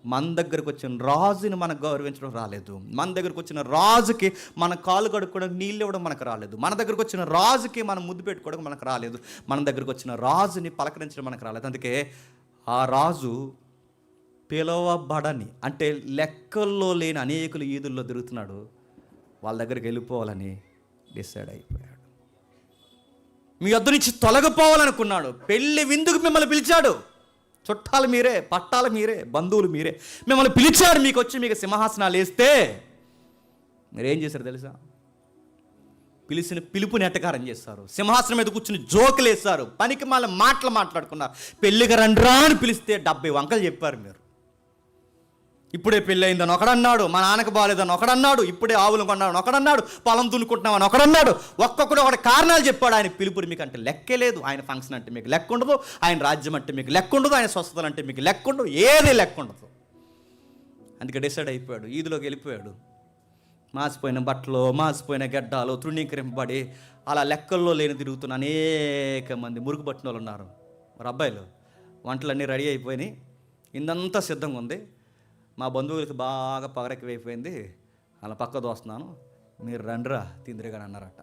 మన దగ్గరకు వచ్చిన రాజుని మనం గౌరవించడం రాలేదు. మన దగ్గరకు వచ్చిన రాజుకి మన కాలు కడుక్కోవడానికి నీళ్ళు ఇవ్వడం మనకు రాలేదు. మన దగ్గరకు వచ్చిన రాజుకి మనం ముద్దు పెట్టుకోవడం మనకు రాలేదు. మన దగ్గరకు వచ్చిన రాజుని పలకరించడం మనకు రాలేదు. అందుకే ఆ రాజు పిలవబడని, అంటే లెక్కల్లో లేని అనేకులు ఈదుల్లో తిరుగుతున్నాడు. వాళ్ళ దగ్గరికి వెళ్ళిపోవాలని డిసైడ్ అయిపోయాడు. మీ వద్ద నుంచి తొలగిపోవాలనుకున్నాడు. పెళ్లి విందుకు మిమ్మల్ని పిలిచాడు. చుట్టాలు మీరే, పట్టాలు మీరే, బంధువులు మీరే, మిమ్మల్ని పిలిచాడు. మీకు వచ్చి మీకు సింహాసనాలు వేస్తే మీరేం చేశారు తెలుసా? పిలిచిన పిలుపుని ఎట్టకారం చేస్తారు. సింహాసనం మీద కూర్చుని జోకులు వేస్తారు. పనికి మళ్ళీ మాటలు మాట్లాడుకున్నారు. పెళ్ళికి రండ్రా అని పిలిస్తే 70 వంకలు చెప్పారు మీరు. ఇప్పుడే పెళ్ళి అయిందని ఒకడన్నాడు, మా నాన్నకు బాగాలేదని ఒకడన్నాడు, ఇప్పుడే ఆవులు కొన్నాడని ఒకడన్నాడు, పొలం దున్నుకుంటున్నామని ఒకడన్నాడు. ఒక్కొక్కడు ఒకటి కారణాలు చెప్పాడు. ఆయన పిలుపుని మీకు అంటే లెక్కే లేదు. ఆయన ఫంక్షన్ అంటే మీకు లెక్క ఉండదు. ఆయన రాజ్యం అంటే మీకు లెక్క ఉండదు. ఆయన స్వస్థతలు అంటే మీకు లెక్క ఉండదు. ఏది లెక్క ఉండదు. అందుకే డిసైడ్ అయిపోయాడు. ఈదులోకి వెళ్ళిపోయాడు. మాసిపోయిన బట్టలు, మాసిపోయిన గడ్డాలు, తృణీకరింపబడి అలా లెక్కల్లో లేని తిరుగుతున్న అనేక మంది మురుగు పట్టిన వాళ్ళు ఉన్నారు. మరి అబ్బాయిలు వంటలన్నీ రెడీ అయిపోయినాయి, ఇందంతా సిద్ధంగా ఉంది. మా బంధువులకి బాగా పగరెక్కిపోయింది, అలా పక్క దోస్తున్నాను, మీరు రండ్రా తిందిరిగాని అన్నారట.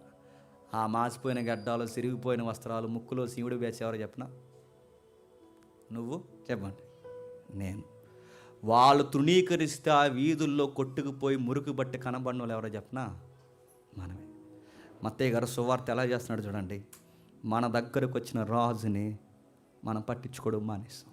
ఆ మాసిపోయిన గడ్డాలు, సిరిగిపోయిన వస్త్రాలు, ముక్కులో శివుడు వేసేవారు చెప్పనా? నువ్వు చెప్పండి, నేను. వాళ్ళు తృణీకరిస్తే ఆ వీధుల్లో కొట్టుకుపోయి మురికి బట్టి కనబడిన వాళ్ళు ఎవరో చెప్పనా? మనమే. మత్తయ్య గారు సువార్త ఎలా చేస్తున్నాడు చూడండి. మన దగ్గరకు వచ్చిన రాజుని మనం పట్టించుకోవడం మానేస్తాం.